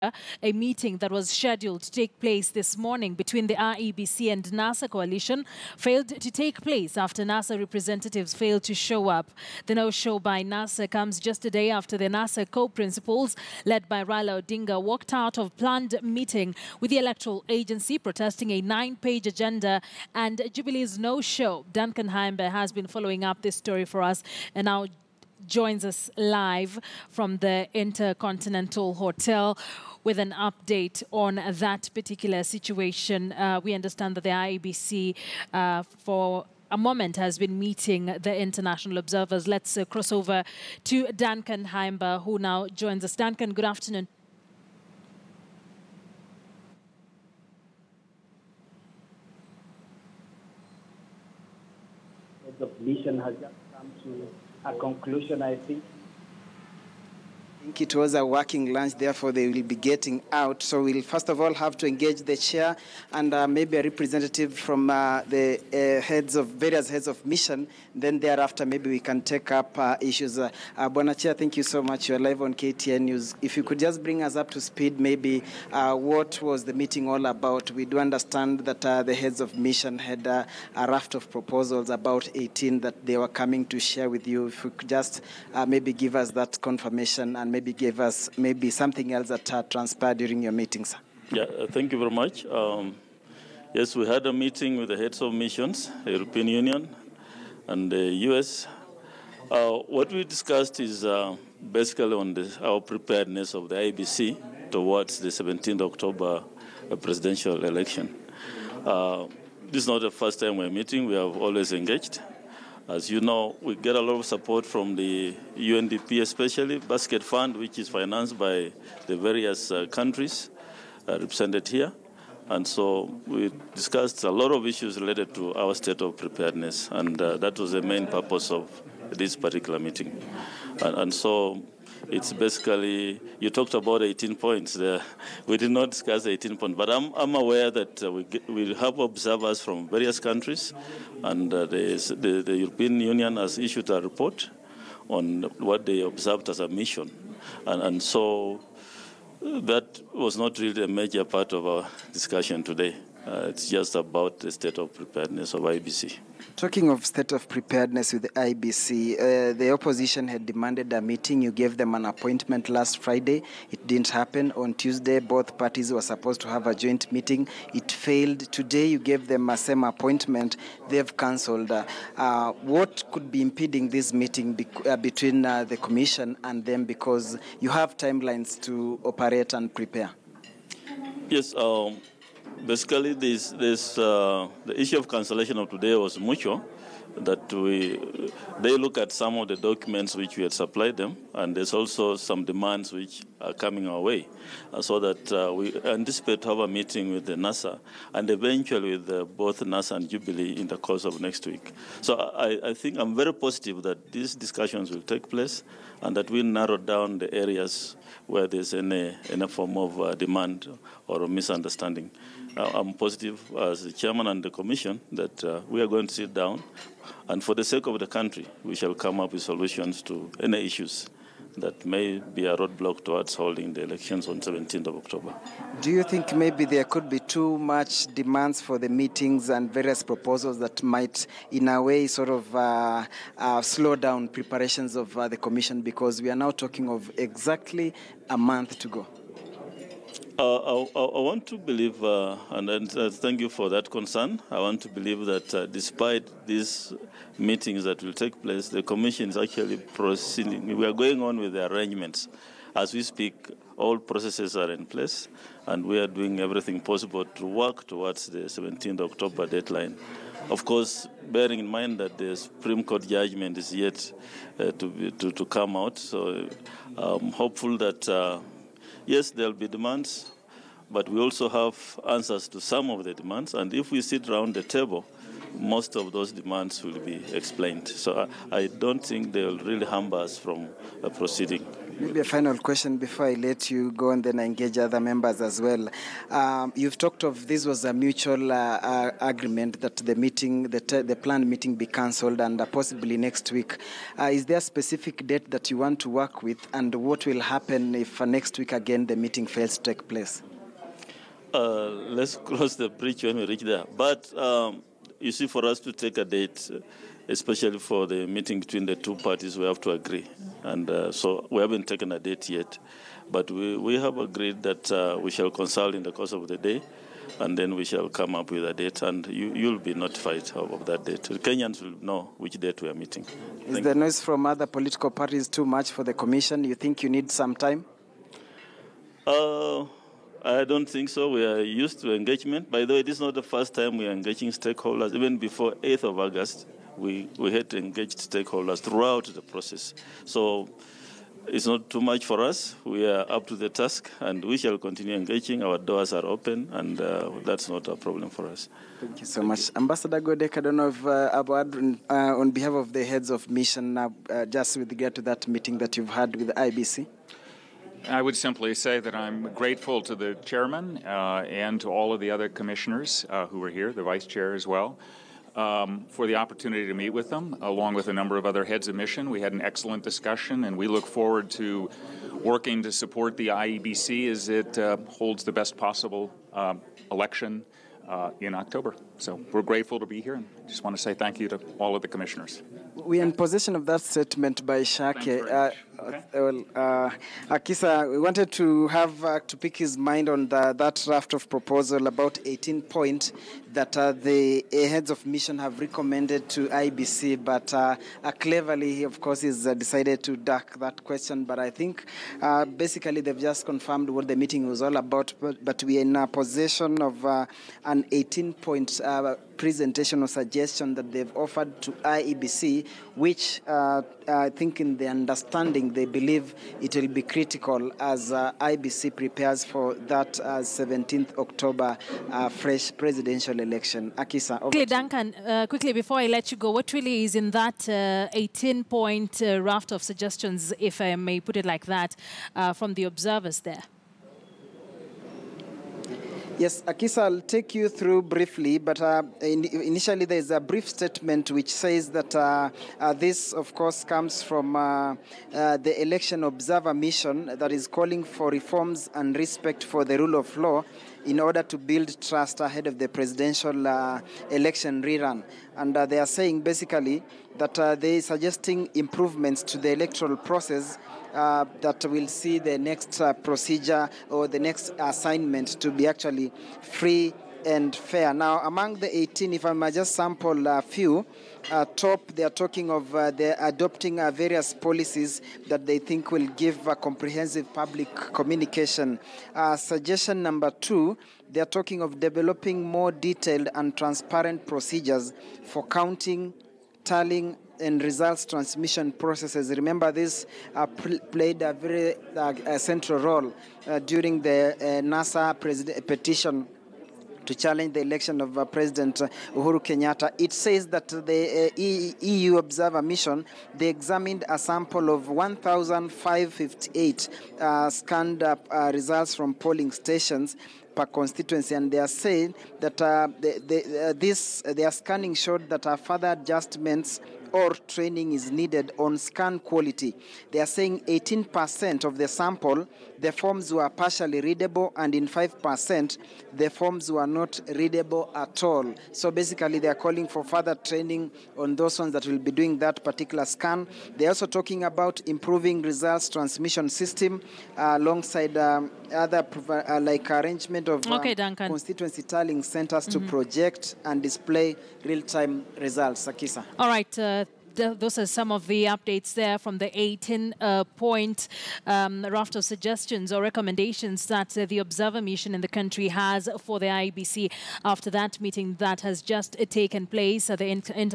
A meeting that was scheduled to take place this morning between the IEBC and NASA coalition failed to take place after NASA representatives failed to show up. The no-show by NASA comes just a day after the NASA co-principals, led by Raila Odinga, walked out of planned meeting with the electoral agency, protesting a 9-page agenda and Jubilee's no-show. Duncan Haimbe has been following up this story for us and now joins us live from the Intercontinental Hotel with an update on that particular situation. We understand that the IEBC for a moment has been meeting the international observers. Let's cross over to Duncan Haimbe, who now joins us. Duncan, good afternoon. The mission has just come to a conclusion, I think. It was a working lunch, therefore they will be getting out. So we'll first of all have to engage the chair and maybe a representative from the various heads of mission. Then thereafter, maybe we can take up issues. Bwana Chair, thank you so much. You're live on KTN News. If you could just bring us up to speed, maybe what was the meeting all about? We do understand that the heads of mission had a raft of proposals, about 18 that they were coming to share with you. If you could just maybe give us that confirmation and maybe give us maybe something else that transpired during your meetings. Yeah, thank you very much. Yes, we had a meeting with the heads of missions, the European Union and the US. What we discussed is basically on our preparedness of the IEBC towards the 17th October presidential election. This is not the first time we're meeting. We have always engaged. As you know, we get a lot of support from the UNDP, especially Basket Fund, which is financed by the various countries represented here. And so we discussed a lot of issues related to our state of preparedness, and that was the main purpose of this particular meeting. And so it's basically, you talked about 18 points there. We did not discuss 18 points, but I'm aware that we have observers from various countries, and the European Union has issued a report on what they observed as a mission. And so that was not really a major part of our discussion today. It's just about the state of preparedness of IEBC. Talking of state of preparedness with the IEBC, the opposition had demanded a meeting. You gave them an appointment last Friday. It didn't happen. On Tuesday, both parties were supposed to have a joint meeting. It failed. Today, you gave them a same appointment. They've cancelled. What could be impeding this meeting between the Commission and them, because you have timelines to operate and prepare? Yes. Basically, the issue of cancellation of today was mutual, that they look at some of the documents which we had supplied them, and there's also some demands which are coming our way, so that we anticipate to have a meeting with the NASA and eventually with both NASA and Jubilee in the course of next week. So I think I'm very positive that these discussions will take place and that we'll narrow down the areas where there's any form of demand or a misunderstanding. I'm positive as the chairman and the commission that we are going to sit down, and for the sake of the country, we shall come up with solutions to any issues that may be a roadblock towards holding the elections on 17th of October. Do you think maybe there could be too much demands for the meetings and various proposals that might, in a way, sort of slow down preparations of the commission, because we are now talking of exactly a month to go? I want to believe, and thank you for that concern, I want to believe that despite these meetings that will take place, the Commission is actually proceeding. We are going on with the arrangements. As we speak, all processes are in place, and we are doing everything possible to work towards the 17th October deadline. Of course, bearing in mind that the Supreme Court judgment is yet to come out, so I'm hopeful that yes, there will be demands, but we also have answers to some of the demands. And if we sit around the table, most of those demands will be explained. So I don't think they will really hamper us from proceeding. Maybe a final question before I let you go and then engage other members as well. You've talked of this was a mutual agreement that the meeting, the planned meeting be cancelled and possibly next week. Is there a specific date that you want to work with, and what will happen if next week again the meeting fails to take place? Let's cross the bridge when we reach there. But you see, for us to take a date, especially for the meeting between the two parties, we have to agree. And so we haven't taken a date yet. But we have agreed that we shall consult in the course of the day, and then we shall come up with a date, and you'll be notified of that date. The Kenyans will know which date we are meeting. Is the noise from other political parties too much for the commission? You think you need some time? I don't think so. We are used to engagement. By the way, this is not the first time we are engaging stakeholders. Even before 8th of August, we had engaged stakeholders throughout the process. So it's not too much for us. We are up to the task, and we shall continue engaging. Our doors are open, and that's not a problem for us. Thank you so much. Ambassador Godek, I don't know if on behalf of the heads of mission, just with regard to that meeting that you've had with the IEBC. I would simply say that I'm grateful to the chairman and to all of the other commissioners who were here, the vice chair as well, for the opportunity to meet with them, along with a number of other heads of mission. We had an excellent discussion, and we look forward to working to support the IEBC as it holds the best possible election in October. So we're grateful to be here, and I just want to say thank you to all of the commissioners. We are in possession of that statement by Shake. Akisa, we wanted to have to pick his mind on that draft of proposal about 18 points that the heads of mission have recommended to IBC, but cleverly, he, of course, has decided to duck that question. But I think basically they've just confirmed what the meeting was all about, but we are in possession of an 18-point presentation or suggestion that they've offered to IEBC, which I think in the understanding they believe it will be critical as IEBC prepares for that 17th October fresh presidential election. Akisa, over. Quickly, Duncan, quickly before I let you go, what really is in that 18-point raft of suggestions, if I may put it like that, from the observers there? Yes, Akisa, I'll take you through briefly, but initially there's a brief statement which says that this, of course, comes from the Election Observer Mission that is calling for reforms and respect for the rule of law in order to build trust ahead of the presidential election rerun. And they are saying basically that they're suggesting improvements to the electoral process that will see the next procedure or the next assignment to be actually free and fair. Now, among the 18, if I might just sample a few, top, they are talking of they're adopting various policies that they think will give comprehensive public communication. Suggestion number 2, they are talking of developing more detailed and transparent procedures for counting, tallying, and results transmission processes. Remember, this played a very central role during the NASA petition to challenge the election of President Uhuru Kenyatta. It says that the EU Observer Mission, they examined a sample of 1,558 scanned results from polling stations per constituency, and they are saying that their scanning showed that further adjustments or training is needed on scan quality. They are saying 18% of the sample, the forms were partially readable, and in 5%, the forms were not readable at all. So basically, they are calling for further training on those ones that will be doing that particular scan. They are also talking about improving results transmission system alongside other like arrangement of constituency tallying centers to project and display real-time results. Akisa. All right. Those are some of the updates there from the 18-point raft of suggestions or recommendations that the Observer Mission in the country has for the IEBC after that meeting that has just taken place. The